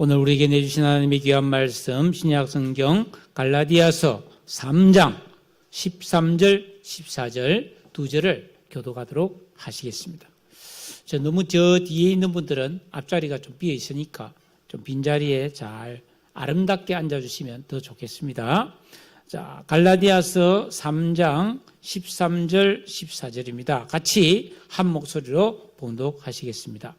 오늘 우리에게 내주신 하나님의 귀한 말씀 신약 성경 갈라디아서 3장 13절 14절 두 절을 교독하도록 하시겠습니다. 너무 저 뒤에 있는 분들은 앞자리가 좀 비어 있으니까 좀 빈자리에 잘 아름답게 앉아주시면 더 좋겠습니다. 자, 갈라디아서 3장 13절 14절입니다. 같이 한 목소리로 봉독하시겠습니다.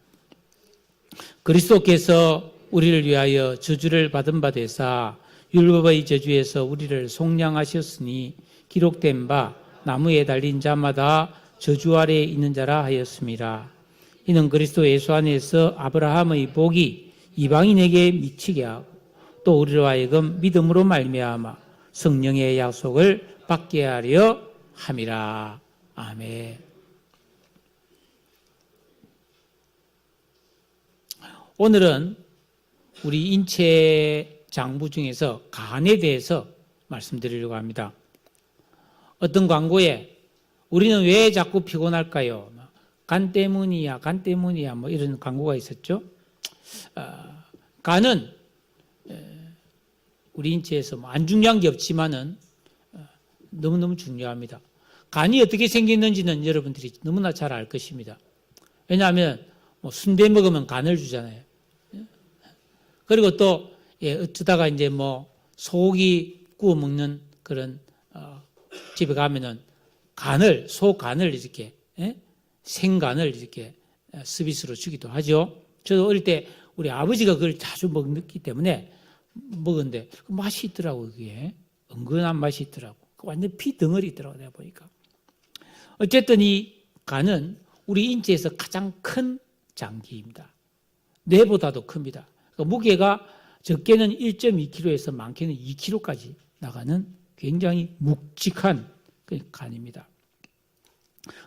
그리스도께서 우리를 위하여 저주를 받은 바 되사 율법의 저주에서 우리를 속량하셨으니 기록된 바 나무에 달린 자마다 저주 아래에 있는 자라 하였습니다. 이는 그리스도 예수 안에서 아브라함의 복이 이방인에게 미치게 하고 또 우리로 하여금 믿음으로 말미암아 성령의 약속을 받게 하려 함이라. 아멘. 오늘은 우리 인체 장부 중에서 간에 대해서 말씀드리려고 합니다. 어떤 광고에 우리는 왜 자꾸 피곤할까요? 간 때문이야, 간 때문이야, 뭐 이런 광고가 있었죠. 간은 우리 인체에서 안 중요한 게 없지만은 너무너무 중요합니다. 간이 어떻게 생겼는지는 여러분들이 너무나 잘 알 것입니다. 왜냐하면 순대 먹으면 간을 주잖아요. 그리고 또 어쩌다가 이제 소고기 구워 먹는 그런 집에 가면은 간을 소간을 이렇게 생간을 이렇게 서비스로 주기도 하죠. 저도 어릴 때 우리 아버지가 그걸 자주 먹기 때문에 먹었는데 맛이 있더라고요. 그게 은근한 맛이 있더라고. 완전 피 덩어리 있더라고 내가 보니까. 어쨌든 이 간은 우리 인체에서 가장 큰 장기입니다. 뇌보다도 큽니다. 그러니까 무게가 적게는 1.2kg에서 많게는 2kg까지 나가는 굉장히 묵직한 간입니다.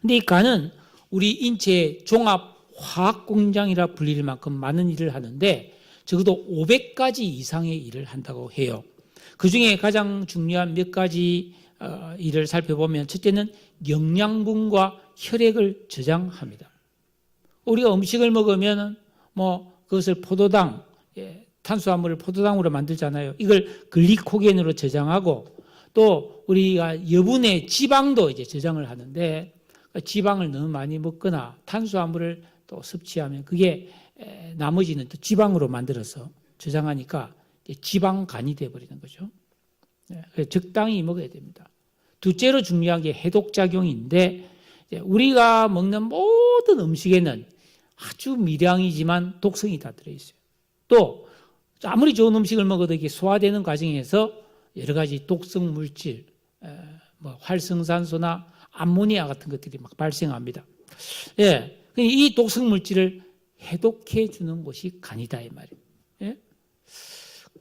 근데 이 간은 우리 인체의 종합 화학 공장이라 불릴 만큼 많은 일을 하는데 적어도 500가지 이상의 일을 한다고 해요. 그 중에 가장 중요한 몇 가지 일을 살펴보면 첫째는 영양분과 혈액을 저장합니다. 우리가 음식을 먹으면 그것을 포도당, 탄수화물을 포도당으로 만들잖아요. 이걸 글리코겐으로 저장하고 또 우리가 여분의 지방도 이제 저장을 하는데 지방을 너무 많이 먹거나 탄수화물을 또 섭취하면 그게 나머지는 또 지방으로 만들어서 저장하니까 지방간이 되어버리는 거죠. 그래서 적당히 먹어야 됩니다. 둘째로 중요한 게 해독작용인데 우리가 먹는 모든 음식에는 아주 미량이지만 독성이 다 들어있어요. 또 아무리 좋은 음식을 먹어도 이게 소화되는 과정에서 여러 가지 독성 물질, 활성산소나 암모니아 같은 것들이 막 발생합니다. 이 독성 물질을 해독해 주는 곳이 간이다 이 말이에요.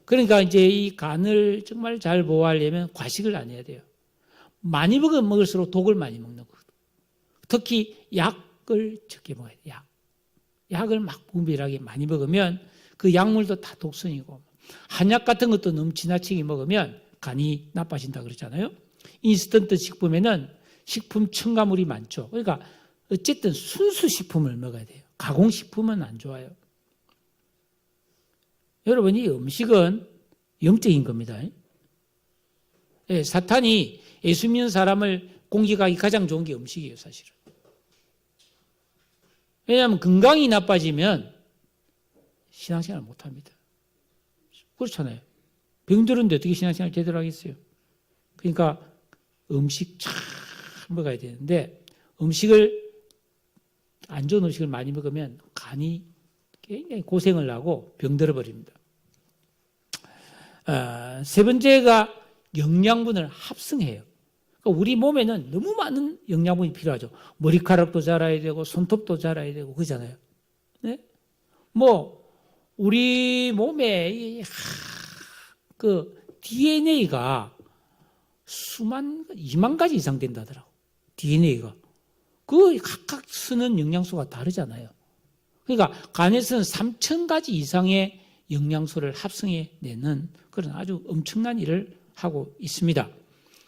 그러니까 이제 이 간을 정말 잘 보호하려면 과식을 안 해야 돼요. 많이 먹으면 먹을수록 독을 많이 먹는 거거든요. 특히 약을 적게 먹어야 돼요. 약을 막 분별하게 많이 먹으면 그 약물도 다 독성이고 한약 같은 것도 너무 지나치게 먹으면 간이 나빠진다 그러잖아요. 인스턴트 식품에는 식품 첨가물이 많죠. 그러니까 어쨌든 순수 식품을 먹어야 돼요. 가공식품은 안 좋아요. 여러분, 이 음식은 영적인 겁니다. 사탄이 예수 믿는 사람을 공격하기 가장 좋은 게 음식이에요, 사실은. 왜냐하면 건강이 나빠지면 신앙생활 못합니다. 그렇잖아요. 병들었는데 어떻게 신앙생활 제대로 하겠어요? 그러니까 음식 잘 먹어야 되는데 안 좋은 음식을 많이 먹으면 간이 굉장히 고생을 하고 병들어 버립니다. 세 번째가 영양분을 합성해요. 그러니까 우리 몸에는 너무 많은 영양분이 필요하죠. 머리카락도 자라야 되고 손톱도 자라야 되고 그러잖아요. 네? 우리 몸에 그 DNA가 2만 가지 이상 된다더라고. DNA가. 그 각각 쓰는 영양소가 다르잖아요. 그러니까 간에서는 3,000가지 이상의 영양소를 합성해내는 그런 아주 엄청난 일을 하고 있습니다.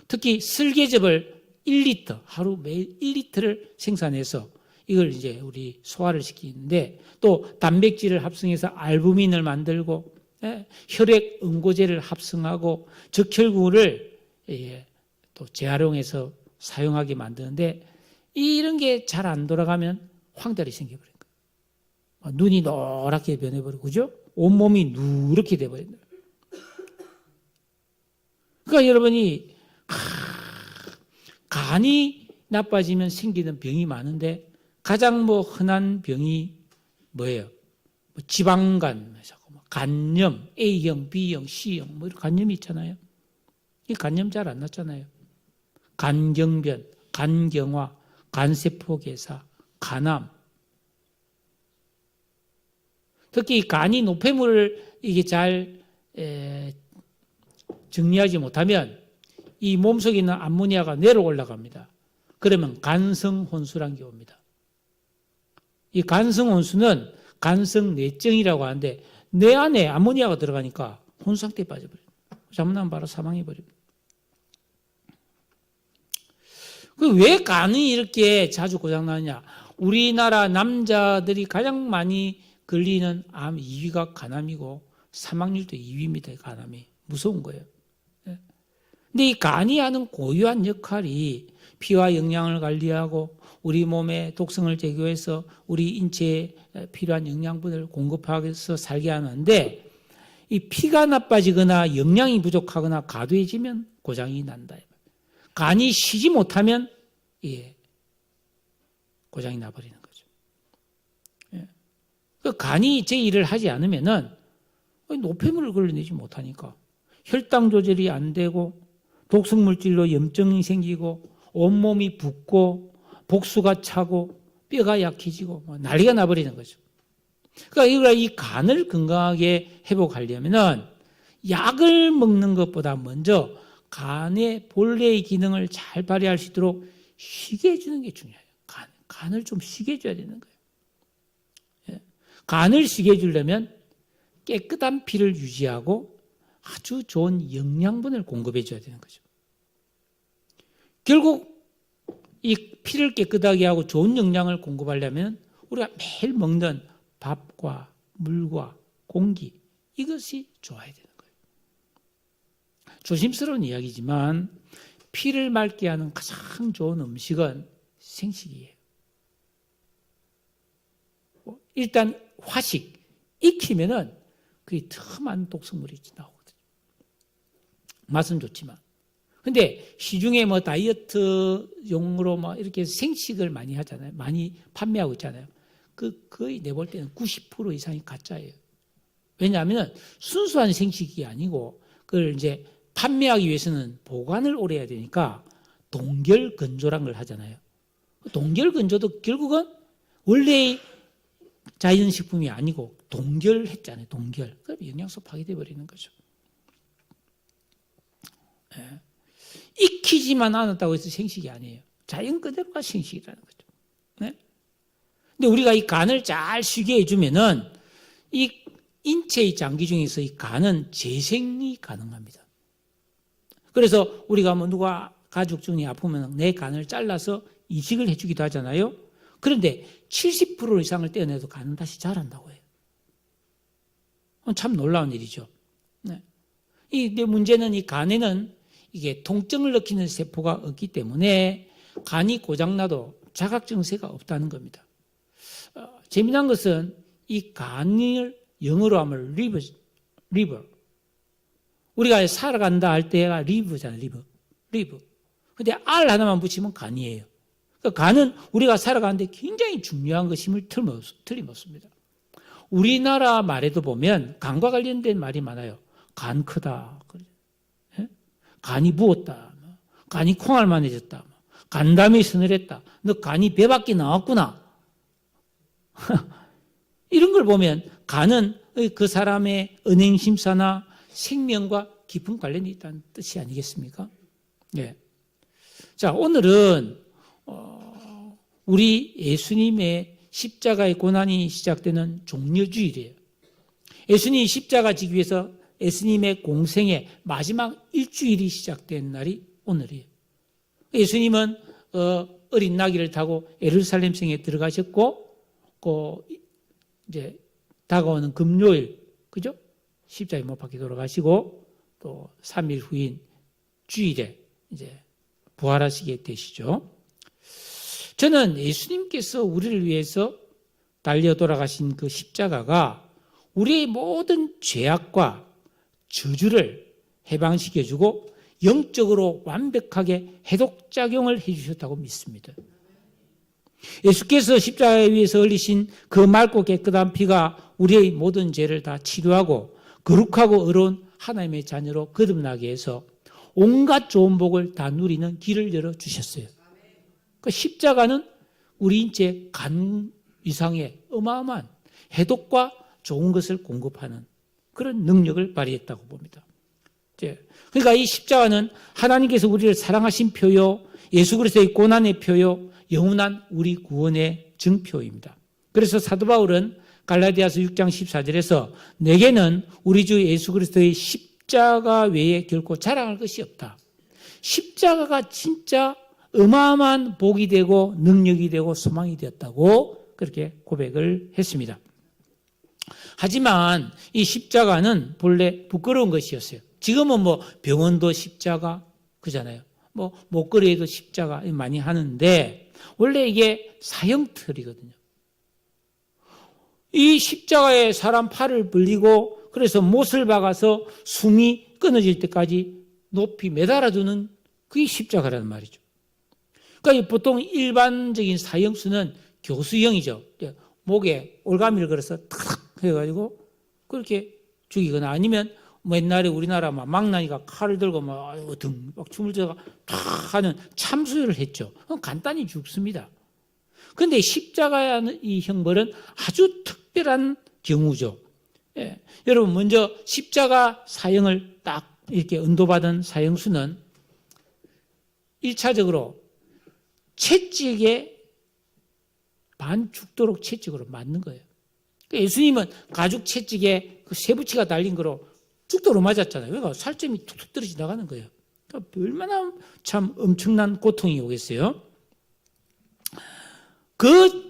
특히 슬개즙을 1리터, 하루 매일 1리터를 생산해서 이걸 이제 우리 소화를 시키는데 또 단백질을 합성해서 알부민을 만들고 혈액 응고제를 합성하고 적혈구를 또 재활용해서 사용하게 만드는데 이런 게 잘 안 돌아가면 황달이 생겨버린 거예요. 눈이 노랗게 변해버리고, 그죠? 온몸이 누렇게 돼버린다. 그러니까 여러분이 간이 나빠지면 생기는 병이 많은데 가장 흔한 병이 뭐예요? 지방간, 간염, A형, B형, C형, 이런 간염이 있잖아요. 이 간염 잘 안 났잖아요. 간경변, 간경화, 간세포 괴사, 간암. 특히 간이 노폐물을 이게 잘 정리하지 못하면 이 몸속에 있는 암모니아가 내려 올라갑니다. 그러면 간성혼수란 게 옵니다. 이 간성혼수는 간성내증이라고 하는데 내 안에 암모니아가 들어가니까 혼수 상태에 빠져버려요. 잘못하면 바로 사망해버립니다. 왜 간이 이렇게 자주 고장나느냐? 우리나라 남자들이 가장 많이 걸리는 암 2위가 간암이고 사망률도 2위입니다. 간암이. 무서운 거예요. 근데 이 간이 하는 고유한 역할이 피와 영양을 관리하고 우리 몸의 독성을 제거해서 우리 인체에 필요한 영양분을 공급하면서 살게 하는데 이 피가 나빠지거나 영양이 부족하거나 과도해지면 고장이 난다. 간이 쉬지 못하면 고장이 나버리는 거죠. 그 간이 제 일을 하지 않으면은 노폐물을 걸러내지 못하니까 혈당 조절이 안 되고 독성물질로 염증이 생기고 온몸이 붓고 복수가 차고 뼈가 약해지고 난리가 나버리는 거죠. 그러니까 이 간을 건강하게 회복하려면은 약을 먹는 것보다 먼저 간의 본래의 기능을 잘 발휘할 수 있도록 쉬게 해주는 게 중요해요. 간을 좀 쉬게 해줘야 되는 거예요. 간을 쉬게 해주려면 깨끗한 피를 유지하고 아주 좋은 영양분을 공급해 줘야 되는 거죠. 결국 이 피를 깨끗하게 하고 좋은 영양을 공급하려면 우리가 매일 먹는 밥과 물과 공기 이것이 좋아야 되는 거예요. 조심스러운 이야기지만 피를 맑게 하는 가장 좋은 음식은 생식이에요. 일단 화식, 익히면은 그게 더 많은 독성물이 나오거든요. 맛은 좋지만. 근데 시중에 다이어트용으로 이렇게 생식을 많이 하잖아요. 많이 판매하고 있잖아요. 거의 내볼 때는 90% 이상이 가짜예요. 왜냐하면 순수한 생식이 아니고 그걸 이제 판매하기 위해서는 보관을 오래 해야 되니까 동결건조란 걸 하잖아요. 동결건조도 결국은 원래의 자연식품이 아니고 동결했잖아요. 동결. 그럼 영양소 파괴돼 버리는 거죠. 익히지만 않았다고 해서 생식이 아니에요. 자연 그대로가 생식이라는 거죠. 네? 근데 우리가 이 간을 잘 쉬게 해주면은 이 인체의 장기 중에서 이 간은 재생이 가능합니다. 그래서 우리가 누가 가족 중에 아프면 내 간을 잘라서 이식을 해주기도 하잖아요. 그런데 70% 이상을 떼어내도 간은 다시 자란다고 해요. 참 놀라운 일이죠. 네. 근데 문제는 이 간에는 이게 통증을 느끼는 세포가 없기 때문에 간이 고장나도 자각 증세가 없다는 겁니다. 재미난 것은 이 간을 영어로 하면 리버. 우리가 살아간다 할 때가 리브잖아요. 리브. 근데 R 하나만 붙이면 간이에요. 그러니까 간은 우리가 살아가는데 굉장히 중요한 것임을 틀림없습니다. 우리나라 말에도 보면 간과 관련된 말이 많아요. 간 크다. 간이 부었다. 간이 콩알만해졌다. 간담이 서늘했다. 너 간이 배 밖에 나왔구나. 이런 걸 보면 간은 그 사람의 은행심사나 생명과 깊은 관련이 있다는 뜻이 아니겠습니까? 네. 자, 오늘은 우리 예수님의 십자가의 고난이 시작되는 종려주일이에요. 예수님이 십자가 지기 위해서 예수님의 공생의 마지막 일주일이 시작된 날이 오늘이에요. 예수님은 어린 나귀를 타고 예루살렘 성에 들어가셨고, 이제 다가오는 금요일, 그죠? 십자가에 못 박혀 돌아가시고 또 3일 후인 주일에 이제 부활하시게 되시죠. 저는 예수님께서 우리를 위해서 달려 돌아가신 그 십자가가 우리의 모든 죄악과 저주를 해방시켜주고 영적으로 완벽하게 해독작용을 해주셨다고 믿습니다. 예수께서 십자가에 위에서 흘리신 그 맑고 깨끗한 피가 우리의 모든 죄를 다 치료하고 거룩하고 의로운 하나님의 자녀로 거듭나게 해서 온갖 좋은 복을 다 누리는 길을 열어주셨어요. 그 십자가는 우리 인체 간 이상의 어마어마한 해독과 좋은 것을 공급하는 그런 능력을 발휘했다고 봅니다. 그러니까 이 십자가는 하나님께서 우리를 사랑하신 표요, 예수 그리스도의 고난의 표요, 영원한 우리 구원의 증표입니다. 그래서 사도 바울은 갈라디아서 6장 14절에서 내게는 우리 주 예수 그리스도의 십자가 외에 결코 자랑할 것이 없다. 십자가가 진짜 어마어마한 복이 되고 능력이 되고 소망이 되었다고 그렇게 고백을 했습니다. 하지만 이 십자가는 본래 부끄러운 것이었어요. 지금은 뭐 병원도 십자가 그잖아요. 뭐 목걸이에도 십자가 많이 하는데 원래 이게 사형틀이거든요. 이 십자가에 사람 팔을 벌리고 그래서 못을 박아서 숨이 끊어질 때까지 높이 매달아두는 그게 십자가라는 말이죠. 그러니까 보통 일반적인 사형수는 교수형이죠. 목에 올가미를 걸어서 탁 해가지고 그렇게 죽이거나 아니면 뭐 옛날에 우리나라 막 망나니가 칼을 들고 막 춤을 춰가 탁 하는 참수를 했죠. 간단히 죽습니다. 그런데 십자가의 이 형벌은 아주 특별한 경우죠. 예. 여러분 먼저 십자가 사형을 딱 이렇게 은도받은 사형수는 1차적으로 채찍에 반 죽도록 채찍으로 맞는 거예요. 예수님은 가죽 채찍에 그 쇠붙이가 달린 거로 죽도록 맞았잖아요. 그러니까 살점이 툭툭 떨어져 나가는 거예요. 그러니까 얼마나 참 엄청난 고통이 오겠어요. 그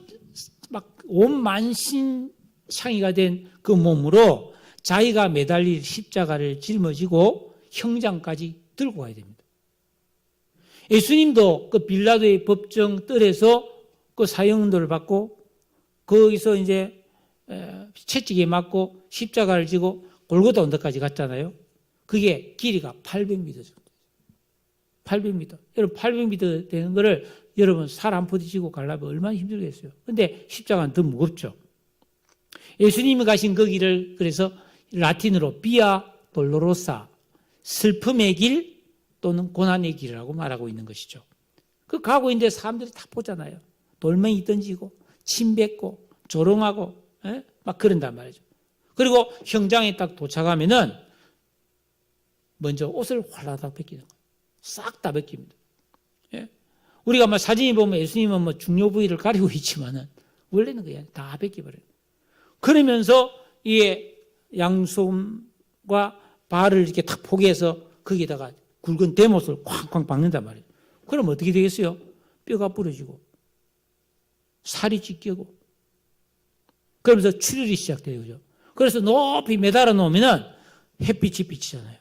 막 온 만신창이가 된 그 몸으로 자기가 매달릴 십자가를 짊어지고 형장까지 들고 가야 됩니다. 예수님도 그 빌라도의 법정 뜰에서 그 사형들을 받고 거기서 이제 채찍에 맞고 십자가를 지고 골고다 언덕까지 갔잖아요. 그게 길이가 800m 정도. 800m. 여러분 800m 되는 거를 여러분 살 한 포대 지고 가려면 얼마나 힘들겠어요. 근데 십자가는 더 무겁죠. 예수님이 가신 그 길을 그래서 라틴어로 비아 돌로로사, 슬픔의 길 또는 고난의 길이라고 말하고 있는 것이죠. 그 가고 있는데 사람들이 다 보잖아요. 돌멩이 던지고 침 뱉고 조롱하고 막 그런단 말이죠. 그리고 형장에 딱 도착하면은 먼저 옷을 활라닥 벗기는 거예요. 싹 다 벗깁니다. 예? 우리가 뭐 사진이 보면 예수님은 뭐 중요 부위를 가리고 있지만은 원래는 그냥 다 벗겨버려요. 그러면서 이게 양손과 발을 이렇게 탁 포개해서 거기다가 굵은 대못을 쾅쾅 박는단 말이에요. 그럼 어떻게 되겠어요? 뼈가 부러지고 살이 찢기고 그러면서 출혈이 시작돼요. 그죠? 그래서 높이 매달아 놓으면은 햇빛이 비치잖아요.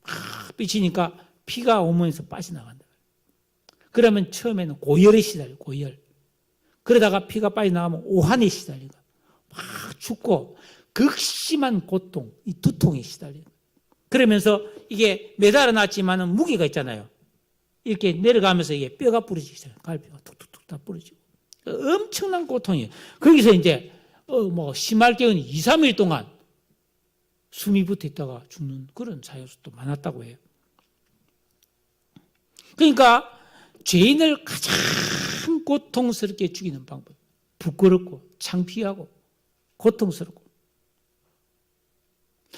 막 비치니까 피가 온몸에서 빠져나간다. 그러면 처음에는 고열에 시달려요. 고열. 그러다가 피가 빠져나가면 오한에 시달리고 막 죽고 극심한 고통, 이 두통에 시달려요. 그러면서 이게 매달아 놨지만은 무게가 있잖아요. 이렇게 내려가면서 이게 뼈가 부러지기 시작해요. 갈비가 툭툭툭 다 부러지고. 엄청난 고통이에요. 거기서 이제 뭐 심할 경우는 2, 3일 동안 숨이 붙어 있다가 죽는 그런 사유도 많았다고 해요. 그러니까 죄인을 가장 고통스럽게 죽이는 방법. 부끄럽고 창피하고 고통스럽고.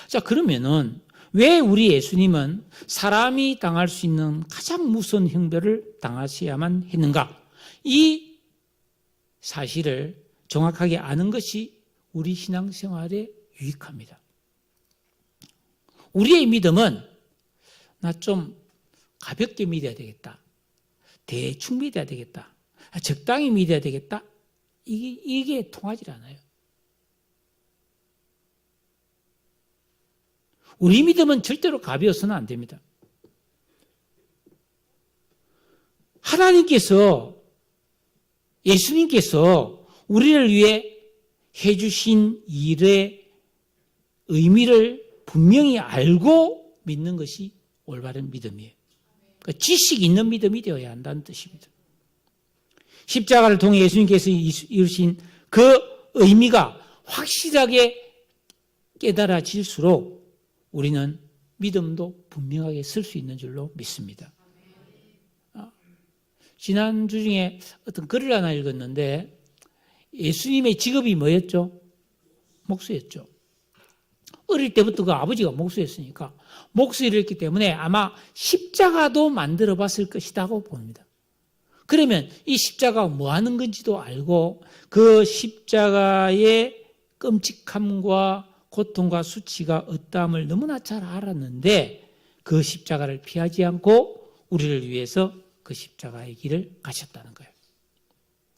자, 그러면은 왜 우리 예수님은 사람이 당할 수 있는 가장 무서운 형벌을 당하셔야만 했는가? 이 사실을 정확하게 아는 것이 우리 신앙생활에 유익합니다. 우리의 믿음은 나 좀 가볍게 믿어야 되겠다. 대충 믿어야 되겠다. 적당히 믿어야 되겠다. 이게 통하지 않아요. 우리 믿음은 절대로 가벼워서는 안 됩니다. 하나님께서, 예수님께서 우리를 위해 해주신 일의 의미를 분명히 알고 믿는 것이 올바른 믿음이에요. 그러니까 지식 있는 믿음이 되어야 한다는 뜻입니다. 십자가를 통해 예수님께서 이루신 그 의미가 확실하게 깨달아질수록 우리는 믿음도 분명하게 쓸 수 있는 줄로 믿습니다. 지난주 중에 어떤 글을 하나 읽었는데 예수님의 직업이 뭐였죠? 목수였죠. 어릴 때부터 그 아버지가 목수였으니까 목수였기 때문에 아마 십자가도 만들어 봤을 것이라고 봅니다. 그러면 이 십자가가 뭐 하는 건지도 알고 그 십자가의 끔찍함과 고통과 수치가 어떠함을 너무나 잘 알았는데 그 십자가를 피하지 않고 우리를 위해서 그 십자가의 길을 가셨다는 거예요.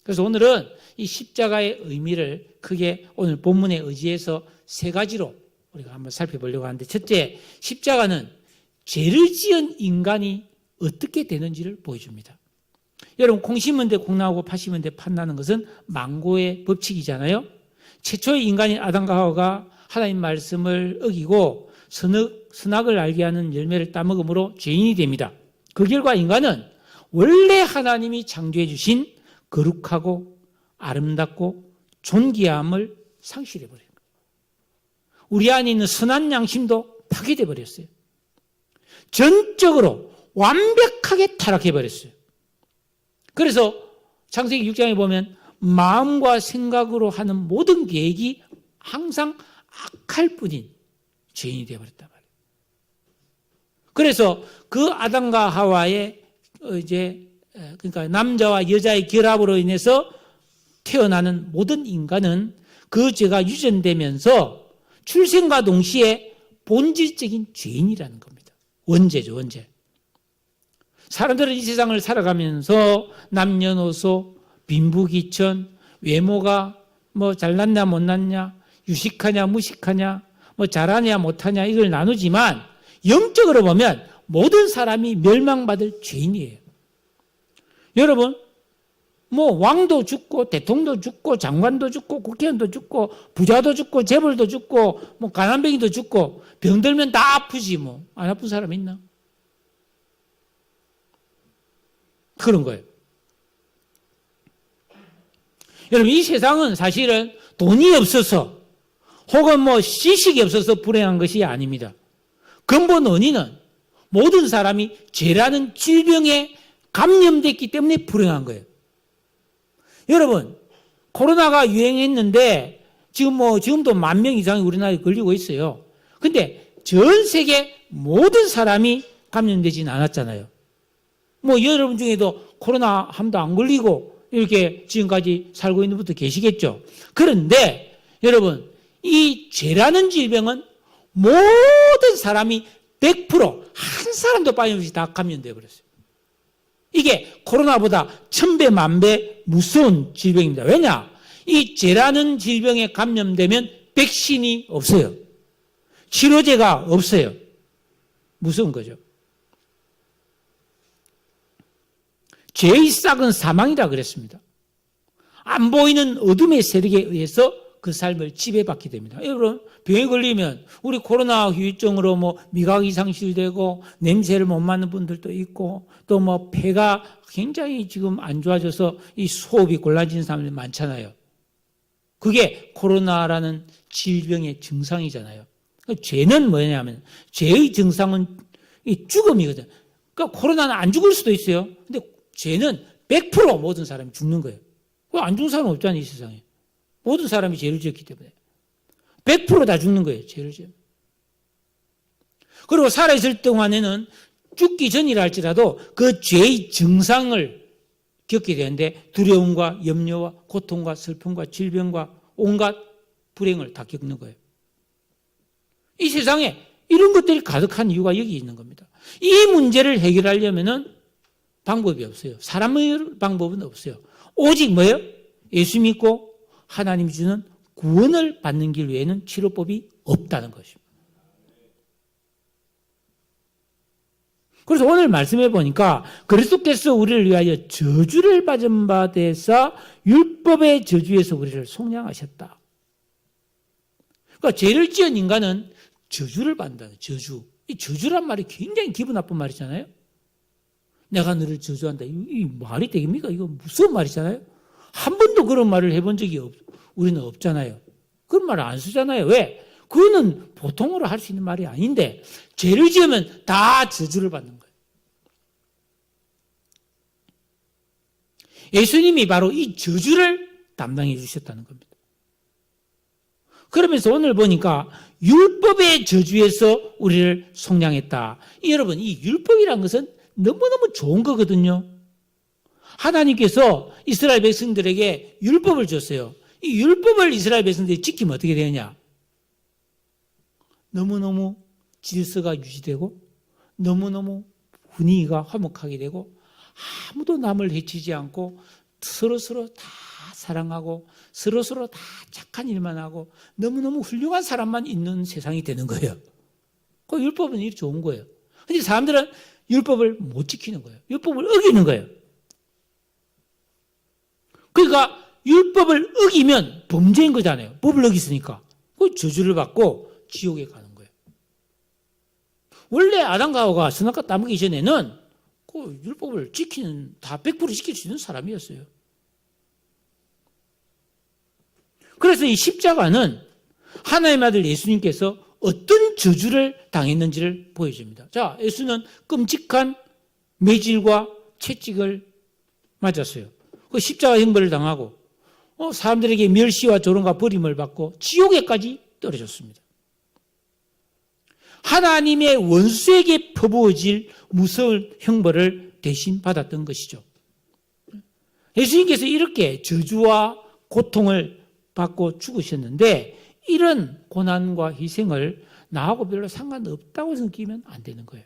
그래서 오늘은 이 십자가의 의미를 크게 오늘 본문에 의지해서 세 가지로 우리가 한번 살펴보려고 하는데, 첫째, 십자가는 죄를 지은 인간이 어떻게 되는지를 보여줍니다. 여러분, 콩 심은 데 콩 나오고 팥 심은 데 팥 나는 것은 망고의 법칙이잖아요. 최초의 인간인 아담과 하와가 하나님 말씀을 어기고 선악을 알게 하는 열매를 따먹음으로 죄인이 됩니다. 그 결과 인간은 원래 하나님이 창조해 주신 거룩하고 아름답고 존귀함을 상실해 버린 거예요. 우리 안에 있는 선한 양심도 파괴돼 버렸어요. 전적으로 완벽하게 타락해 버렸어요. 그래서 창세기 6장에 보면 마음과 생각으로 하는 모든 계획이 항상 악할 뿐인 죄인이 되어 버렸단 말이에요. 그래서 그 아담과 하와의 그러니까 남자와 여자의 결합으로 인해서 태어나는 모든 인간은 그 죄가 유전되면서 출생과 동시에 본질적인 죄인이라는 겁니다. 원죄죠, 원죄. 사람들은 이 세상을 살아가면서 남녀노소, 빈부귀천, 외모가 뭐 잘났냐 못났냐, 유식하냐 무식하냐, 뭐 잘하냐 못하냐 이걸 나누지만 영적으로 보면 모든 사람이 멸망받을 죄인이에요. 여러분, 뭐 왕도 죽고 대통령도 죽고 장관도 죽고 국회의원도 죽고 부자도 죽고 재벌도 죽고 뭐 가난뱅이도 죽고 병들면 다 아프지 뭐 안 아픈 사람 있나? 그런 거예요. 여러분, 이 세상은 사실은 돈이 없어서 혹은 뭐 지식이 없어서 불행한 것이 아닙니다. 근본 원인은 모든 사람이 죄라는 질병에 감염됐기 때문에 불행한 거예요. 여러분, 코로나가 유행했는데 지금도 10,000명 이상이 우리나라에 걸리고 있어요. 근데 전 세계 모든 사람이 감염되지는 않았잖아요. 뭐 여러분 중에도 코로나 한 번도 안 걸리고 이렇게 지금까지 살고 있는 분도 계시겠죠. 그런데 여러분, 이 죄라는 질병은 모든 사람이 100%한 사람도 빠짐없이 다 감염되어 버렸어요. 이게 코로나보다 1000배, 10,000배 무서운 질병입니다. 왜냐? 이 죄라는 질병에 감염되면 백신이 없어요. 치료제가 없어요. 무서운 거죠. 죄의 싹은 사망이라 그랬습니다. 안 보이는 어둠의 세력에 의해서 그 삶을 지배받게 됩니다. 여러분, 병에 걸리면 우리 코로나 후유증으로 뭐 미각이 상실되고 냄새를 못 맡는 분들도 있고 또 뭐 폐가 굉장히 지금 안 좋아져서 이 소흡이 곤란해지는 사람들이 많잖아요. 그게 코로나라는 질병의 증상이잖아요. 죄는 뭐냐면 죄의 증상은 이 죽음이거든. 그러니까 코로나는 안 죽을 수도 있어요. 근데 죄는 100% 모든 사람이 죽는 거예요. 안 죽는 사람은 없잖아요, 이 세상에. 모든 사람이 죄를 지었기 때문에 100% 다 죽는 거예요. 죄를 지으면. 그리고 살아있을 동안에는 죽기 전이라 할지라도 그 죄의 증상을 겪게 되는데 두려움과 염려와 고통과 슬픔과 질병과 온갖 불행을 다 겪는 거예요. 이 세상에 이런 것들이 가득한 이유가 여기 있는 겁니다. 이 문제를 해결하려면은 방법이 없어요. 사람의 방법은 없어요. 오직 뭐예요? 예수 믿고 하나님이 주는 구원을 받는 길 외에는 치료법이 없다는 것입니다. 그래서 오늘 말씀해 보니까 그리스도께서 우리를 위하여 저주를 받은 바 되사 율법의 저주에서 우리를 속량하셨다. 그러니까 죄를 지은 인간은 저주를 받는다는 저주. 이 저주란 말이 굉장히 기분 나쁜 말이잖아요. 내가 너를 저주한다. 이 말이 되겠습니까? 이거 무서운 말이잖아요. 한 번도 그런 말을 해본 적이 우리는 없잖아요. 그런 말을 안 쓰잖아요. 왜? 그거는 보통으로 할 수 있는 말이 아닌데 죄를 지으면 다 저주를 받는 거예요. 예수님이 바로 이 저주를 담당해 주셨다는 겁니다. 그러면서 오늘 보니까 율법의 저주에서 우리를 속량했다. 여러분, 이 율법이라는 것은 너무너무 좋은 거거든요. 하나님께서 이스라엘 백성들에게 율법을 줬어요. 이 율법을 이스라엘 백성들이 지키면 어떻게 되느냐? 너무너무 질서가 유지되고 너무너무 분위기가 화목하게 되고 아무도 남을 해치지 않고 서로서로 다 사랑하고 서로서로 다 착한 일만 하고 너무너무 훌륭한 사람만 있는 세상이 되는 거예요. 그 율법은 이렇게 좋은 거예요. 근데 사람들은 율법을 못 지키는 거예요. 율법을 어기는 거예요. 그러니까 율법을 어기면 범죄인 거잖아요. 법을 어겼으니까. 그 저주를 받고 지옥에 가는 거예요. 원래 아담과 하와가 선악과 따먹기 전에는 그 율법을 지키는 다 100% 지킬 수 있는 사람이었어요. 그래서 이 십자가는 하나님의 아들 예수님께서 어떤 저주를 당했는지를 보여줍니다. 자, 예수는 끔찍한 매질과 채찍을 맞았어요. 그 십자가 형벌을 당하고 사람들에게 멸시와 조롱과 버림을 받고 지옥에까지 떨어졌습니다. 하나님의 원수에게 퍼부어질 무서운 형벌을 대신 받았던 것이죠. 예수님께서 이렇게 저주와 고통을 받고 죽으셨는데 이런 고난과 희생을 나하고 별로 상관없다고 생각하면 안 되는 거예요.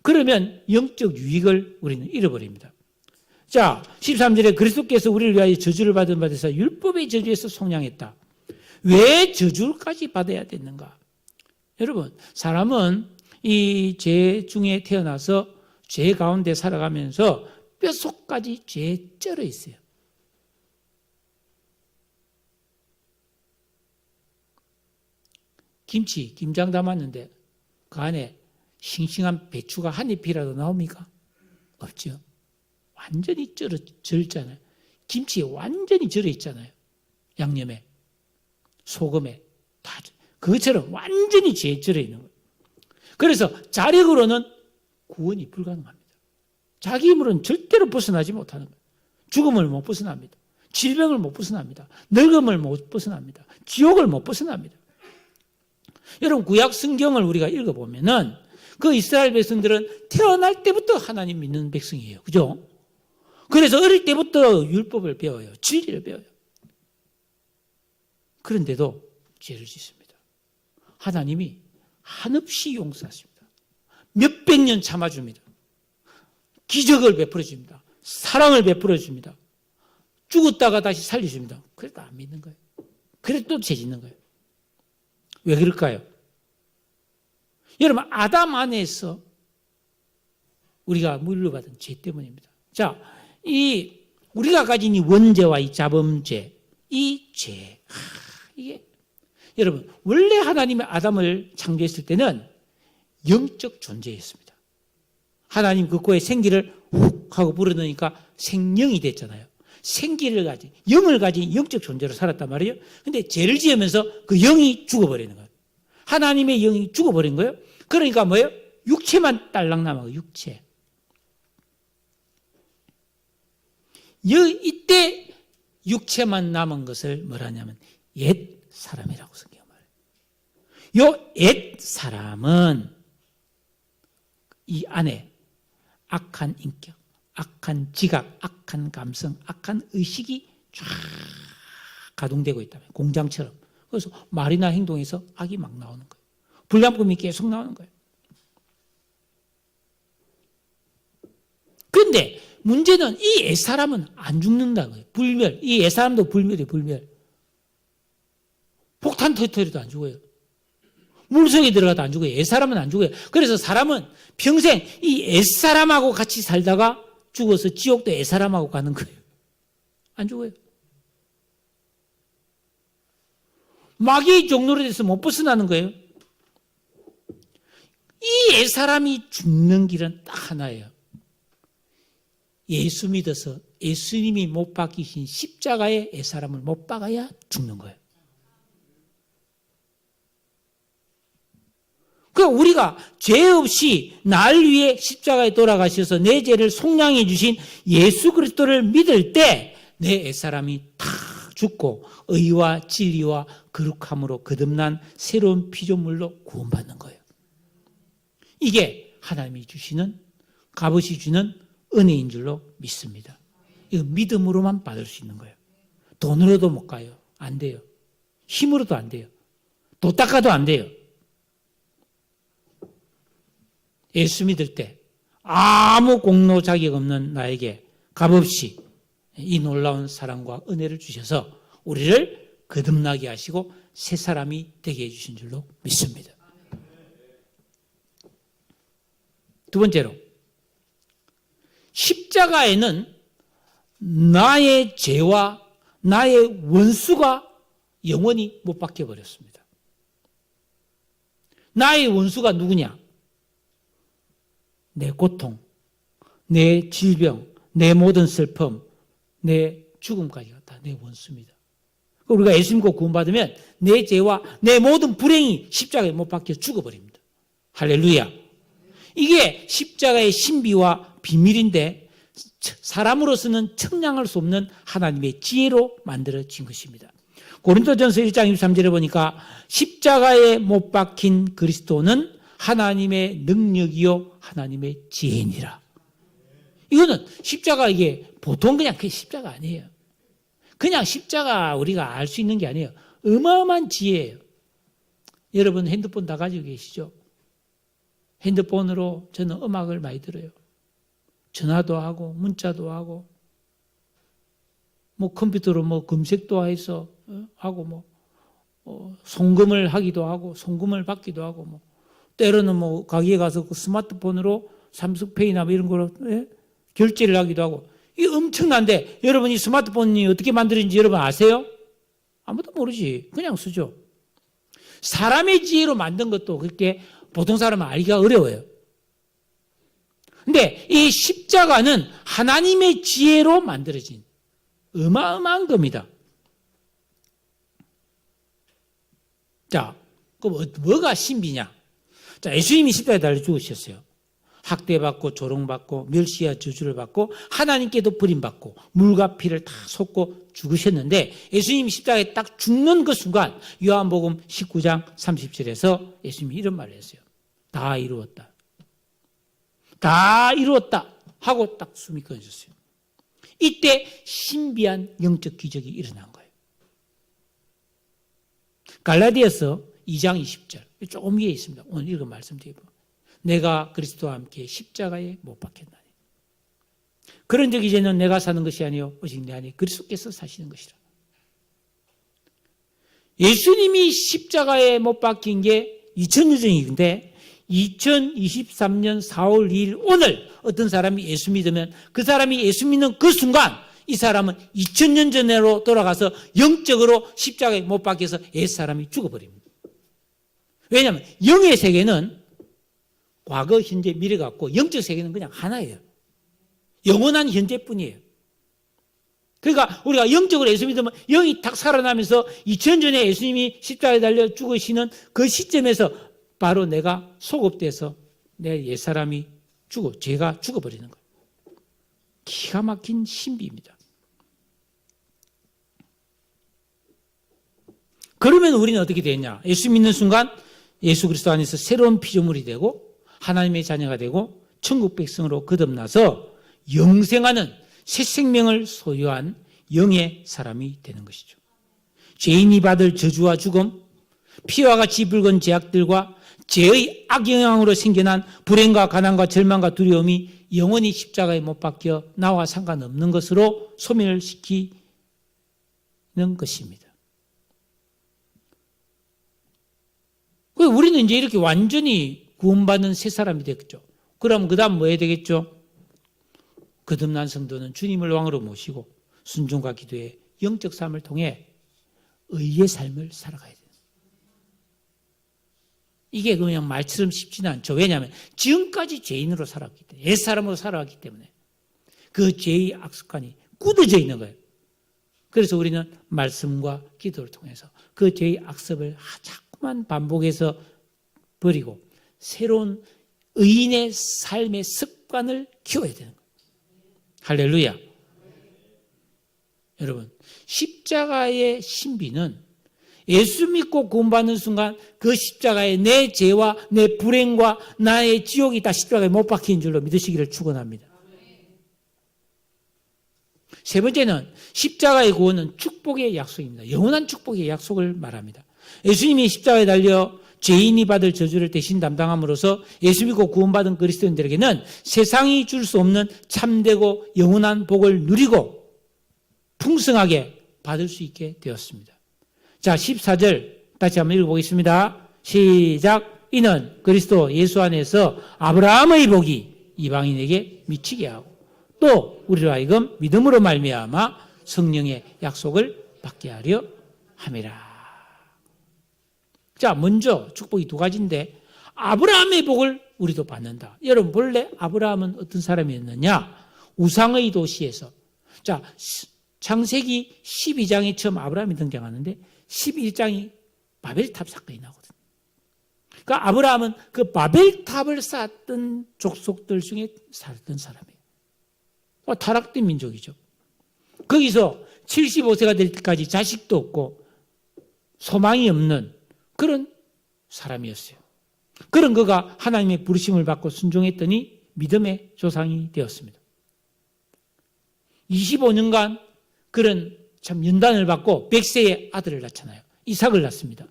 그러면 영적 유익을 우리는 잃어버립니다. 자, 13절에 그리스도께서 우리를 위하여 저주를 받은 바 되사 율법의 저주에서 속량했다. 왜 저주까지 받아야 됐는가? 여러분, 사람은 이 죄 중에 태어나서 죄 가운데 살아가면서 뼛속까지 죄에 쩔어 있어요. 김장 담았는데 그 안에 싱싱한 배추가 한 잎이라도 나옵니까? 없죠. 완전히 절잖아요. 김치에 완전히 절어 있잖아요. 양념에, 소금에 다 그것처럼 완전히 죄에 절어 있는 거예요. 그래서 자력으로는 구원이 불가능합니다. 자기 힘으로는 절대로 벗어나지 못하는 거예요. 죽음을 못 벗어납니다. 질병을 못 벗어납니다. 늙음을 못 벗어납니다. 지옥을 못 벗어납니다. 여러분, 구약 성경을 우리가 읽어보면은 그 이스라엘 백성들은 태어날 때부터 하나님 믿는 백성이에요. 그죠? 그래서 어릴 때부터 율법을 배워요. 진리를 배워요. 그런데도 죄를 짓습니다. 하나님이 한없이 용서하십니다. 몇백 년 참아줍니다. 기적을 베풀어 줍니다. 사랑을 베풀어 줍니다. 죽었다가 다시 살려줍니다. 그래도 안 믿는 거예요. 그래도 또 죄 짓는 거예요. 왜 그럴까요? 여러분, 아담 안에서 우리가 물려받은 죄 때문입니다. 자, 우리가 가진 이 원죄와 이 자범죄, 이 죄, 이게 여러분, 원래 하나님의 아담을 창조했을 때는 영적 존재였습니다. 하나님 그 코에 생기를 훅 하고 불어넣으니까 생명이 됐잖아요. 생기를 가진, 영을 가진 영적 존재로 살았단 말이에요. 근데 죄를 지으면서 그 영이 죽어버리는 거예요. 하나님의 영이 죽어버린 거예요. 그러니까 뭐예요? 육체만 딸랑 남아요. 육체. 이때 육체만 남은 것을 뭐라냐면 옛 사람이라고 성경 말해요. 요 옛 사람은 이 안에 악한 인격, 악한 지각, 악한 감성, 악한 의식이 쫙 가동되고 있다면 공장처럼. 그래서 말이나 행동에서 악이 막 나오는 거예요. 불량품이 계속 나오는 거예요. 그런데 문제는 이 옛사람은 안 죽는다는 거예요. 불멸. 이 옛사람도 불멸이에요. 불멸. 폭탄 터뜨려도 안 죽어요. 물속에 들어가도 안 죽어요. 옛사람은 안 죽어요. 그래서 사람은 평생 이 옛사람하고 같이 살다가 죽어서 지옥도 옛사람하고 가는 거예요. 안 죽어요. 마귀의 종로로 돼서 못 벗어나는 거예요. 이 옛사람이 죽는 길은 딱 하나예요. 예수 믿어서 예수님이 못 박히신 십자가에 옛사람을 못 박아야 죽는 거예요. 그러니까 우리가 죄 없이 날 위해 십자가에 돌아가셔서 내 죄를 속량해 주신 예수 그리스도를 믿을 때 내 옛사람이 다 죽고 의와 진리와 거룩함으로 거듭난 새로운 피조물로 구원받는 거예요. 이게 하나님이 주시는, 값없이 주는 은혜인 줄로 믿습니다. 이거 믿음으로만 받을 수 있는 거예요. 돈으로도 못 가요. 안 돼요. 힘으로도 안 돼요. 돈 닦아도 안 돼요. 예수 믿을 때 아무 공로 자격 없는 나에게 값없이 이 놀라운 사랑과 은혜를 주셔서 우리를 거듭나게 하시고 새 사람이 되게 해주신 줄로 믿습니다. 두 번째로, 십자가에는 나의 죄와 나의 원수가 영원히 못 박혀버렸습니다. 나의 원수가 누구냐? 내 고통, 내 질병, 내 모든 슬픔, 내 죽음까지가 다 내 원수입니다. 우리가 예수 믿고 구원받으면 내 죄와 내 모든 불행이 십자가에 못 박혀 죽어버립니다. 할렐루야. 이게 십자가의 신비와 비밀인데 사람으로서는 측량할 수 없는 하나님의 지혜로 만들어진 것입니다. 고린도전서 1장 23절에 보니까 십자가에 못 박힌 그리스도는 하나님의 능력이요 하나님의 지혜니라. 이거는 십자가, 이게 보통 그냥 그 십자가 아니에요. 그냥 십자가 우리가 알 수 있는 게 아니에요. 어마어마한 지혜예요. 여러분 핸드폰 다 가지고 계시죠? 핸드폰으로 저는 음악을 많이 들어요. 전화도 하고 문자도 하고 뭐 컴퓨터로 뭐 검색도 해서 하고 뭐 송금을 하기도 하고 송금을 받기도 하고 뭐 때로는 뭐 가게에 가서 그 스마트폰으로 삼성페이나 뭐 이런 거로 결제를 하기도 하고. 이 엄청난데 여러분 이 스마트폰이 어떻게 만들어진지 여러분 아세요? 아무도 모르지. 그냥 쓰죠. 사람의 지혜로 만든 것도 그렇게 보통 사람은 알기가 어려워요. 근데 이 십자가는 하나님의 지혜로 만들어진 어마어마한 겁니다. 자, 그럼 뭐가 신비냐? 자, 예수님이 십자가에 달려 죽으셨어요. 학대받고 조롱받고 멸시와 저주를 받고 하나님께도 버림받고 물과 피를 다 쏟고 죽으셨는데 예수님이 십자가에 딱 죽는 그 순간 요한복음 19장 30절에서 예수님이 이런 말을 했어요. 다 이루었다. 다 이루었다 하고 딱 숨이 끊어졌어요. 이때 신비한 영적 기적이 일어난 거예요. 갈라디아서 2장 20절 조금 위에 있습니다. 오늘 읽은 말씀드리고 내가 그리스도와 함께 십자가에 못 박혔나니 그런 적 이제는 내가 사는 것이 아니요 오직 내 안에 그리스도께서 사시는 것이라. 예수님이 십자가에 못 박힌 게 2000년 전인데 2023년 4월 2일 오늘 어떤 사람이 예수 믿으면 그 사람이 예수 믿는 그 순간 이 사람은 2000년 전으로 돌아가서 영적으로 십자가에 못 박혀서 옛사람이 죽어버립니다. 왜냐하면 영의 세계는 과거, 현재, 미래가 없고 영적 세계는 그냥 하나예요. 영원한 현재뿐이에요. 그러니까 우리가 영적으로 예수 믿으면 영이 탁 살아나면서 2000년 전에 예수님이 십자가에 달려 죽으시는 그 시점에서 바로 내가 소급돼서 내 옛사람이 죄가 죽어버리는 거예요. 기가 막힌 신비입니다. 그러면 우리는 어떻게 되냐? 예수 믿는 순간 예수 그리스도 안에서 새로운 피조물이 되고 하나님의 자녀가 되고 천국 백성으로 거듭나서 영생하는 새 생명을 소유한 영의 사람이 되는 것이죠. 죄인이 받을 저주와 죽음, 피와 같이 붉은 죄악들과 죄의 악영향으로 생겨난 불행과 가난과 절망과 두려움이 영원히 십자가에 못 박혀 나와 상관없는 것으로 소멸시키는 것입니다. 우리는 이제 이렇게 완전히 구원받는 새 사람이 됐죠. 그럼 그 다음 뭐 해야 되겠죠? 거듭난 성도는 주님을 왕으로 모시고 순종과 기도의 영적 삶을 통해 의의 삶을 살아가야 돼요. 이게 그냥 말처럼 쉽지는 않죠. 왜냐하면 지금까지 죄인으로 살았기 때문에, 옛사람으로 살아왔기 때문에 그 죄의 악습관이 굳어져 있는 거예요. 그래서 우리는 말씀과 기도를 통해서 그 죄의 악습을 자꾸만 반복해서 버리고 새로운 의인의 삶의 습관을 키워야 되는 거예요. 할렐루야. 여러분, 십자가의 신비는 예수 믿고 구원받는 순간 그 십자가에 내 죄와 내 불행과 나의 지옥이 다 십자가에 못 박힌 줄로 믿으시기를 축원합니다. 세 번째는 십자가의 구원은 축복의 약속입니다. 영원한 축복의 약속을 말합니다. 예수님이 십자가에 달려 죄인이 받을 저주를 대신 담당함으로써 예수 믿고 구원받은 그리스도인들에게는 세상이 줄 수 없는 참되고 영원한 복을 누리고 풍성하게 받을 수 있게 되었습니다. 자, 14절 다시 한번 읽어보겠습니다. 시작. 이는 그리스도 예수 안에서 아브라함의 복이 이방인에게 미치게 하고 또 우리로 하여금 믿음으로 말미암아 성령의 약속을 받게 하려 함이라. 자, 먼저 축복이 두 가지인데 아브라함의 복을 우리도 받는다. 여러분, 본래 아브라함은 어떤 사람이었느냐? 우상의 도시에서. 자, 창세기 12장에 처음 아브라함이 등장하는데 11장이 바벨탑 사건이 나거든요. 그러니까 아브라함은 그 바벨탑을 쌓았던 족속들 중에 살던 사람이에요. 타락된 민족이죠. 거기서 75세가 될 때까지 자식도 없고 소망이 없는 그런 사람이었어요. 그런 그가 하나님의 부르심을 받고 순종했더니 믿음의 조상이 되었습니다. 25년간 그런 참 연단을 받고 100세의 아들을 낳잖아요. 이삭을 낳습니다.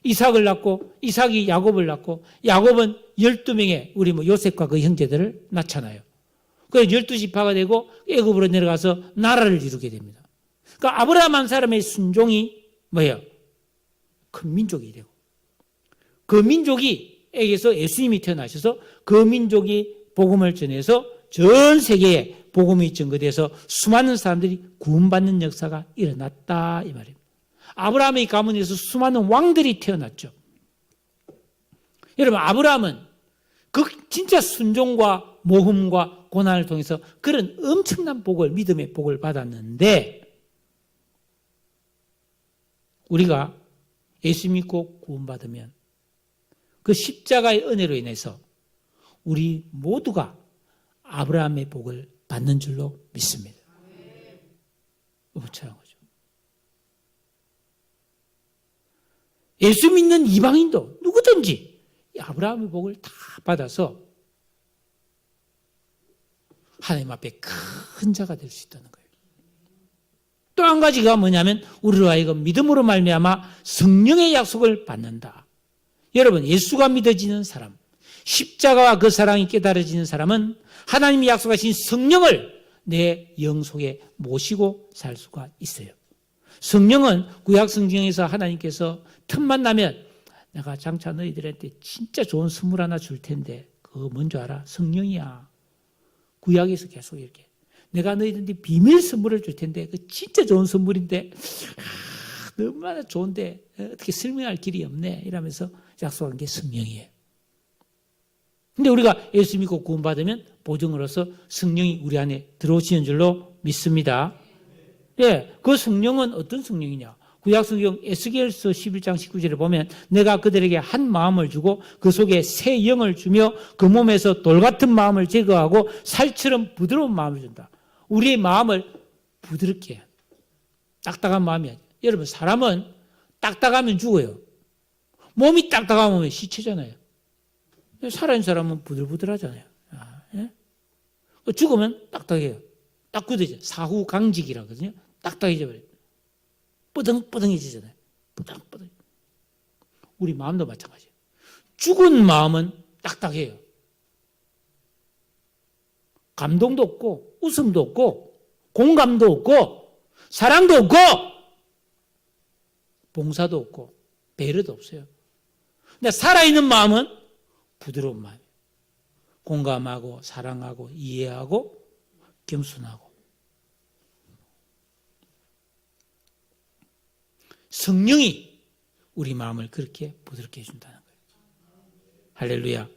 이삭을 낳고 이삭이 야곱을 낳고 야곱은 12명의 우리 요셉과 그 형제들을 낳잖아요. 그래서 12지파가 되고 애굽으로 내려가서 나라를 이루게 됩니다. 그러니까 아브라함 한 사람의 순종이 뭐예요? 큰 민족이 되고 그 민족에게서 예수님이 태어나셔서 그 민족이 복음을 전해서 전 세계에 복음이 전거돼서 수많은 사람들이 구원받는 역사가 일어났다 이 말입니다. 아브라함의 가문에서 수많은 왕들이 태어났죠. 여러분, 아브라함은 그 진짜 순종과 모험과 고난을 통해서 그런 엄청난 복을, 믿음의 복을 받았는데 우리가 예수 믿고 구원받으면 그 십자가의 은혜로 인해서 우리 모두가 아브라함의 복을 받는 줄로 믿습니다. 엄청난 거죠. 예수 믿는 이방인도 누구든지 아브라함의 복을 다 받아서 하나님 앞에 큰 자가 될 수 있다는 거예요. 또 한 가지가 뭐냐면 우리로 하여금 믿음으로 말미암아 성령의 약속을 받는다. 여러분, 예수가 믿어지는 사람, 십자가와 그 사랑이 깨달아지는 사람은 하나님이 약속하신 성령을 내 영 속에 모시고 살 수가 있어요. 성령은 구약 성경에서 하나님께서 틈만 나면 내가 장차 너희들한테 진짜 좋은 선물 하나 줄 텐데 그거 뭔 줄 알아? 성령이야. 구약에서 계속 이렇게 내가 너희들한테 비밀 선물을 줄 텐데 그 진짜 좋은 선물인데 너무나 좋은데 어떻게 설명할 길이 없네 이러면서 약속한 게 성령이에요. 근데 우리가 예수 믿고 구원받으면 보증으로서 성령이 우리 안에 들어오시는 줄로 믿습니다. 예, 그 성령은 어떤 성령이냐? 구약 성경 에스겔서 11장 19절에 보면 내가 그들에게 한 마음을 주고 그 속에 새 영을 주며 그 몸에서 돌 같은 마음을 제거하고 살처럼 부드러운 마음을 준다. 우리의 마음을 부드럽게 해요. 딱딱한 마음이 아니에요. 여러분, 사람은 딱딱하면 죽어요. 몸이 딱딱하면 시체잖아요. 살아있는 사람은 부들부들하잖아요. 예? 죽으면 딱딱해요. 딱 굳어져. 사후강직이라거든요. 딱딱해져 버려요. 뻐덩뻐덩해지잖아요. 뻐덩뻐덩. 우리 마음도 마찬가지예요. 죽은 마음은 딱딱해요. 감동도 없고 웃음도 없고 공감도 없고 사랑도 없고 봉사도 없고 배려도 없어요. 근데 살아있는 마음은 부드러운 마음이에요. 공감하고 사랑하고 이해하고 겸손하고. 성령이 우리 마음을 그렇게 부드럽게 해준다는 거예요. 할렐루야.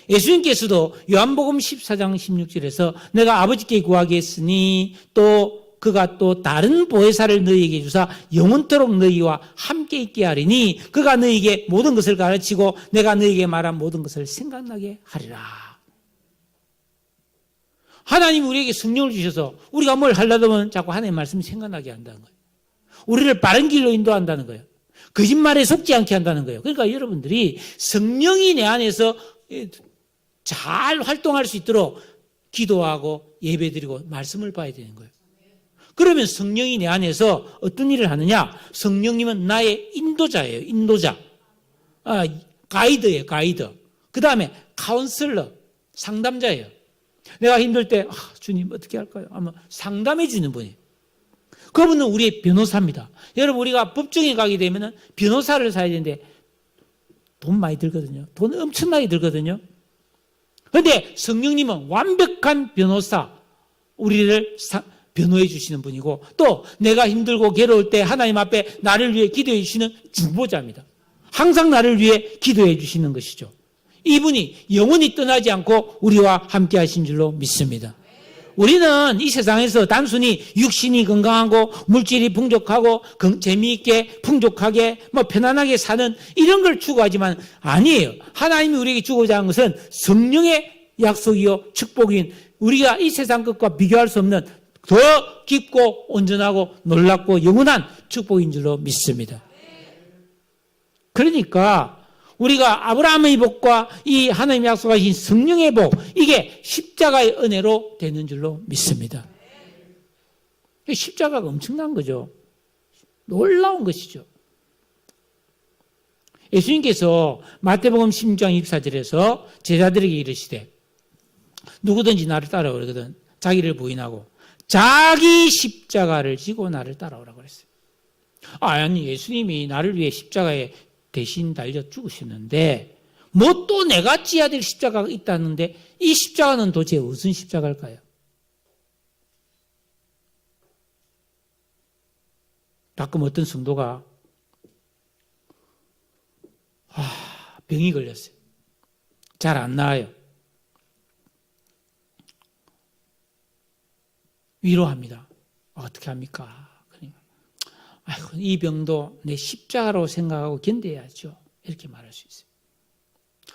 예수님께서도 요한복음 14장 16절에서 내가 아버지께 구하겠으니 또 그가 또 다른 보혜사를 너희에게 주사 영원토록 너희와 함께 있게 하리니 그가 너희에게 모든 것을 가르치고 내가 너희에게 말한 모든 것을 생각나게 하리라. 하나님이 우리에게 성령을 주셔서 우리가 뭘 하려다 보면 자꾸 하나님의 말씀이 생각나게 한다는 거예요. 우리를 바른 길로 인도한다는 거예요. 거짓말에 속지 않게 한다는 거예요. 그러니까 여러분들이 성령이 내 안에서 잘 활동할 수 있도록 기도하고 예배드리고 말씀을 봐야 되는 거예요. 그러면 성령이 내 안에서 어떤 일을 하느냐? 성령님은 나의 인도자예요. 인도자. 가이드예요. 가이드. 그 다음에 카운슬러. 상담자예요. 내가 힘들 때 주님 어떻게 할까요? 아마 상담해 주는 분이에요. 그분은 우리의 변호사입니다. 여러분 우리가 법정에 가게 되면 변호사를 사야 되는데 돈 많이 들거든요. 돈 엄청나게 들거든요. 그런데 성령님은 완벽한 변호사, 우리를 변호해 주시는 분이고 또 내가 힘들고 괴로울 때 하나님 앞에 나를 위해 기도해 주시는 중보자입니다. 항상 나를 위해 기도해 주시는 것이죠. 이분이 영원히 떠나지 않고 우리와 함께 하신 줄로 믿습니다. 우리는 이 세상에서 단순히 육신이 건강하고 물질이 풍족하고 재미있게 풍족하게 편안하게 사는 이런 걸 추구하지만 아니에요. 하나님이 우리에게 주고자 하는 것은 성령의 약속이요 축복인 우리가 이 세상 것과 비교할 수 없는 더 깊고 온전하고 놀랍고 영원한 축복인 줄로 믿습니다. 그러니까 우리가 아브라함의 복과 이 하나님이 약속하신 성령의 복, 이게 십자가의 은혜로 되는 줄로 믿습니다. 십자가가 엄청난 거죠. 놀라운 것이죠. 예수님께서 마태복음 16장 24절에서 제자들에게 이르시되 누구든지 나를 따라오라 그러거든 자기를 부인하고 자기 십자가를 지고 나를 따라오라고 그랬어요. 아니 예수님이 나를 위해 십자가에 대신 달려 죽으셨는데 뭐 또 내가 지어야 될 십자가가 있다는데 이 십자가는 도대체 무슨 십자가일까요? 가끔 어떤 성도가 병이 걸렸어요. 잘 안 나아요. 위로합니다. 어떻게 합니까? 아이고, 이 병도 내 십자가로 생각하고 견뎌야죠. 이렇게 말할 수 있어요.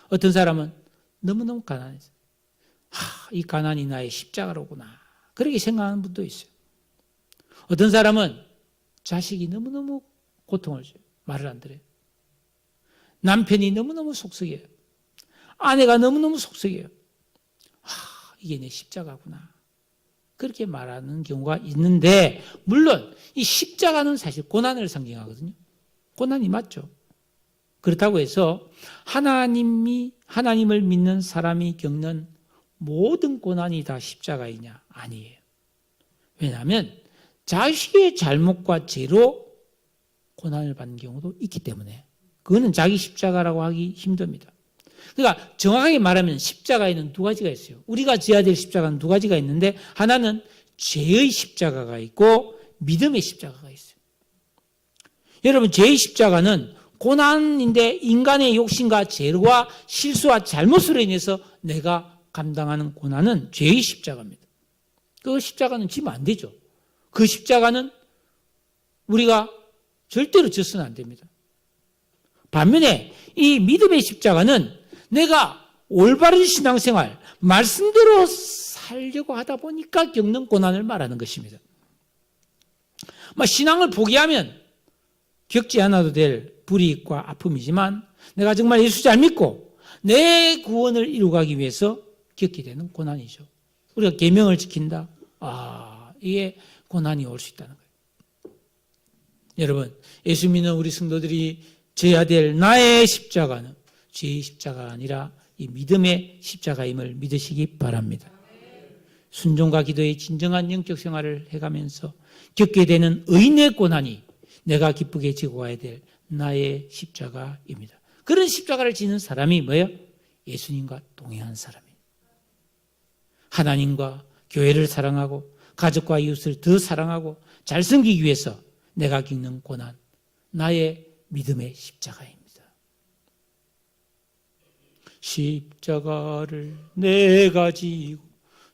어떤 사람은 너무너무 가난해서 이 가난이 나의 십자가로구나. 그렇게 생각하는 분도 있어요. 어떤 사람은 자식이 너무너무 고통을 줘요. 말을 안 들어요. 남편이 너무너무 속썩여요. 아내가 너무너무 속썩여요. 이게 내 십자가구나. 그렇게 말하는 경우가 있는데 물론 이 십자가는 사실 고난을 상징하거든요. 고난이 맞죠. 그렇다고 해서 하나님을 믿는 사람이 겪는 모든 고난이 다 십자가이냐? 아니에요. 왜냐하면 자식의 잘못과 죄로 고난을 받는 경우도 있기 때문에 그거는 자기 십자가라고 하기 힘듭니다. 그러니까 정확하게 말하면 십자가에는 두 가지가 있어요. 우리가 지어야 될 십자가는 두 가지가 있는데 하나는 죄의 십자가가 있고 믿음의 십자가가 있어요. 여러분 죄의 십자가는 고난인데 인간의 욕심과 죄와 실수와 잘못으로 인해서 내가 감당하는 고난은 죄의 십자가입니다. 그 십자가는 지면 안 되죠. 그 십자가는 우리가 절대로 져서는 안 됩니다. 반면에 이 믿음의 십자가는 내가 올바른 신앙생활, 말씀대로 살려고 하다 보니까 겪는 고난을 말하는 것입니다. 신앙을 포기하면 겪지 않아도 될 불이익과 아픔이지만 내가 정말 예수 잘 믿고 내 구원을 이루기 위해서 겪게 되는 고난이죠. 우리가 계명을 지킨다. 이게 고난이 올 수 있다는 거예요. 여러분, 예수 믿는 우리 성도들이 져야 될 나의 십자가는 죄의 십자가가 아니라 이 믿음의 십자가임을 믿으시기 바랍니다. 순종과 기도의 진정한 영적 생활을 해가면서 겪게 되는 의인의 고난이 내가 기쁘게 지고 가야 될 나의 십자가입니다. 그런 십자가를 지는 사람이 뭐예요? 예수님과 동행한 사람이에요. 하나님과 교회를 사랑하고 가족과 이웃을 더 사랑하고 잘 섬기기 위해서 내가 겪는 고난, 나의 믿음의 십자가입니다. 십자가를 내가 지고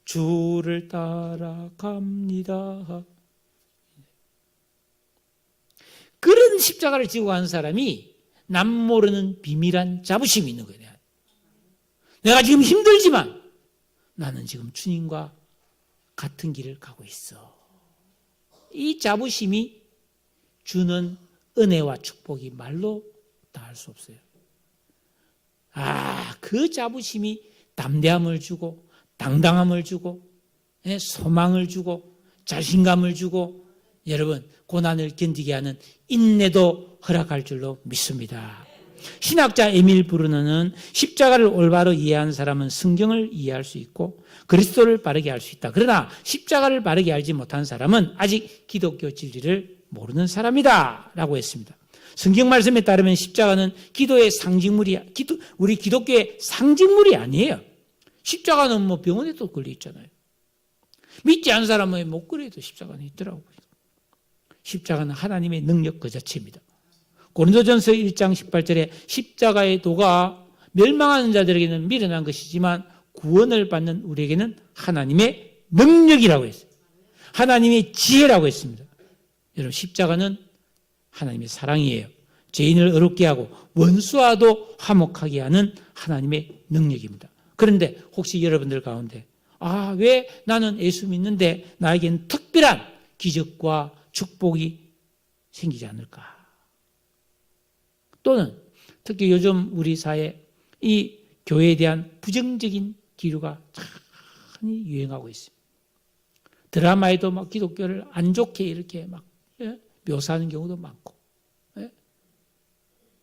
주를 따라갑니다. 그런 십자가를 지고 가는 사람이 남 모르는 비밀한 자부심이 있는 거예요. 내가 지금 힘들지만 나는 지금 주님과 같은 길을 가고 있어. 이 자부심이 주는 은혜와 축복이 말로 다 할 수 없어요. 그 자부심이 담대함을 주고 당당함을 주고 소망을 주고 자신감을 주고 여러분 고난을 견디게 하는 인내도 허락할 줄로 믿습니다. 신학자 에밀 브루너는 십자가를 올바로 이해한 사람은 성경을 이해할 수 있고 그리스도를 바르게 알 수 있다. 그러나 십자가를 바르게 알지 못한 사람은 아직 기독교 진리를 모르는 사람이다 라고 했습니다. 성경 말씀에 따르면 십자가는 기도의 상징물이, 우리 기독교의 상징물이 아니에요. 십자가는 뭐 병원에도 걸려 있잖아요. 믿지 않는 사람은 목걸이에도 십자가는 있더라고요. 십자가는 하나님의 능력 그 자체입니다. 고린도전서 1장 18절에 십자가의 도가 멸망하는 자들에게는 미련한 것이지만 구원을 받는 우리에게는 하나님의 능력이라고 했어요. 하나님의 지혜라고 했습니다. 여러분 십자가는 하나님의 사랑이에요. 죄인을 어렵게 하고 원수와도 화목하게 하는 하나님의 능력입니다. 그런데 혹시 여러분들 가운데 왜 나는 예수 믿는데 나에게는 특별한 기적과 축복이 생기지 않을까? 또는 특히 요즘 우리 사회 이 교회에 대한 부정적인 기류가 많이 유행하고 있습니다. 드라마에도 막 기독교를 안 좋게 이렇게 막 묘사하는 경우도 많고,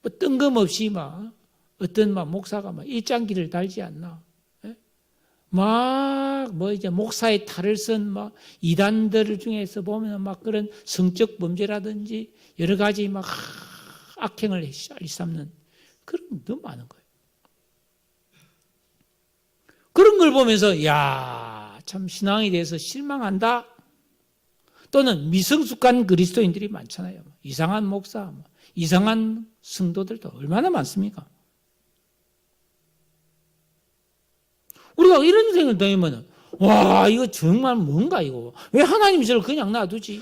뭐 뜬금없이 막 어떤 막 목사가 막 일장기를 달지 않나, 막 뭐 이제 목사의 탈을 쓴 막 이단들 중에서 보면 막 그런 성적 범죄라든지 여러 가지 막 악행을 일삼는 그런 게 너무 많은 거예요. 그런 걸 보면서 참 신앙에 대해서 실망한다. 또는 미성숙한 그리스도인들이 많잖아요. 이상한 목사, 이상한 성도들도 얼마나 많습니까? 우리가 이런 생각을 당하면 이거 정말 뭔가 이거 왜 하나님이 저를 그냥 놔두지?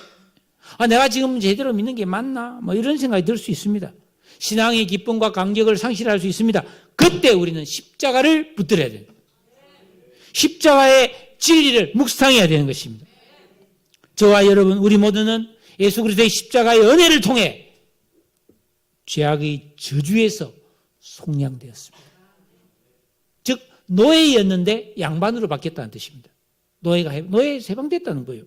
내가 지금 제대로 믿는 게 맞나? 이런 생각이 들 수 있습니다. 신앙의 기쁨과 감격을 상실할 수 있습니다. 그때 우리는 십자가를 붙들어야 돼요. 십자가의 진리를 묵상해야 되는 것입니다. 저와 여러분 우리 모두는 예수 그리스도의 십자가의 은혜를 통해 죄악의 저주에서 속량되었습니다. 즉 노예였는데 양반으로 바뀌었다는 뜻입니다. 노예에서 해방됐다는 거예요.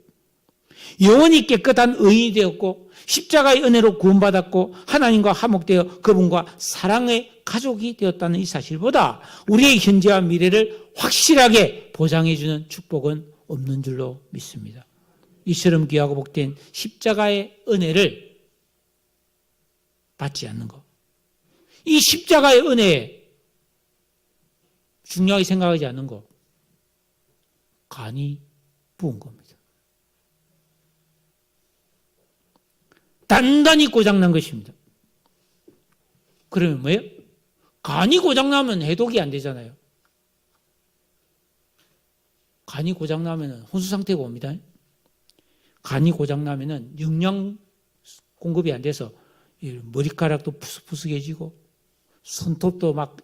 영원히 깨끗한 의인이 되었고 십자가의 은혜로 구원받았고 하나님과 화목되어 그분과 사랑의 가족이 되었다는 이 사실보다 우리의 현재와 미래를 확실하게 보장해주는 축복은 없는 줄로 믿습니다. 이처럼 귀하고 복된 십자가의 은혜를 받지 않는 것, 이 십자가의 은혜에 중요하게 생각하지 않는 것, 간이 부은 겁니다. 단단히 고장난 것입니다. 그러면 뭐예요? 간이 고장나면 해독이 안 되잖아요. 간이 고장나면 혼수 상태가 옵니다. 간이 고장나면 영양 공급이 안 돼서 머리카락도 푸석푸석해지고 손톱도 막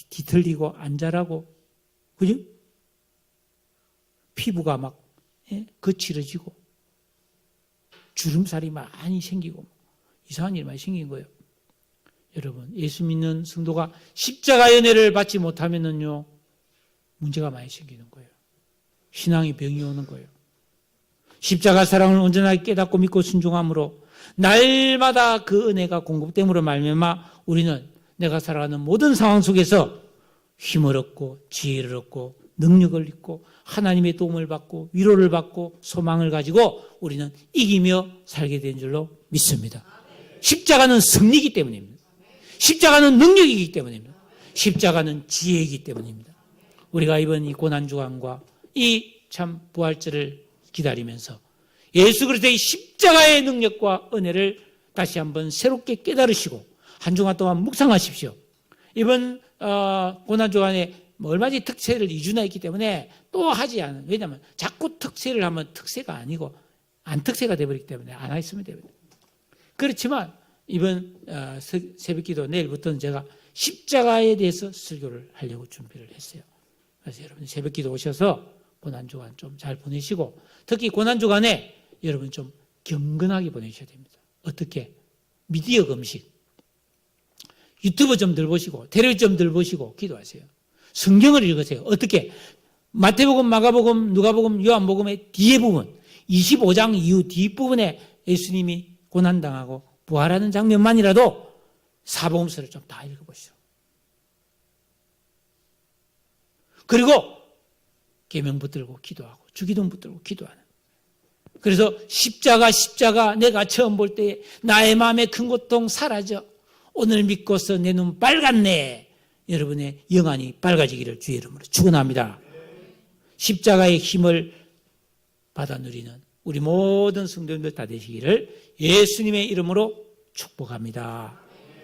뒤틀리고 안 자라고, 그죠? 피부가 막 거칠어지고 주름살이 많이 생기고 이상한 일이 많이 생긴 거예요. 여러분 예수 믿는 성도가 십자가의 은혜를 받지 못하면은요 문제가 많이 생기는 거예요. 신앙의 병이 오는 거예요. 십자가 사랑을 온전하게 깨닫고 믿고 순종함으로 날마다 그 은혜가 공급됨으로 말미암아 우리는 내가 살아가는 모든 상황 속에서 힘을 얻고 지혜를 얻고 능력을 얻고 하나님의 도움을 받고 위로를 받고 소망을 가지고 우리는 이기며 살게 된 줄로 믿습니다. 십자가는 승리이기 때문입니다. 십자가는 능력이기 때문입니다. 십자가는 지혜이기 때문입니다. 우리가 이번 이 고난주간과 이 참 부활절을 기다리면서 예수 그리스도의 십자가의 능력과 은혜를 다시 한번 새롭게 깨달으시고 한 주간 동안 묵상하십시오. 이번 고난주간에 얼마든지 특세를 2주나 있기 때문에 또 하지 않은, 왜냐하면 자꾸 특세를 하면 특세가 아니고 안 특세가 되어버리기 때문에 안 했으면 됩니다. 그렇지만 이번 새벽기도 내일부터는 제가 십자가에 대해서 설교를 하려고 준비를 했어요. 그래서 여러분 새벽기도 오셔서 고난주간 좀 잘 보내시고, 특히 고난주간에 여러분 좀 경건하게 보내셔야 됩니다. 어떻게? 미디어 금식, 유튜브 좀 덜 보시고 텔레비전 좀 덜 보시고 기도하세요. 성경을 읽으세요. 어떻게? 마태복음, 마가복음, 누가복음, 요한복음의 뒤에 부분, 25장 이후 뒷부분에 예수님이 고난당하고 부활하는 장면만이라도 사복음서를 좀 다 읽어보시오. 그리고 계명 붙들고 기도하고 주기도 붙들고 기도하는. 그래서 십자가 내가 처음 볼 때 나의 마음의 큰 고통 사라져. 오늘 믿고서 내 눈 빨갛네. 여러분의 영안이 빨가지기를 주의 이름으로 축원합니다. 십자가의 힘을 받아 누리는 우리 모든 성도님들 다 되시기를 예수님의 이름으로 축복합니다.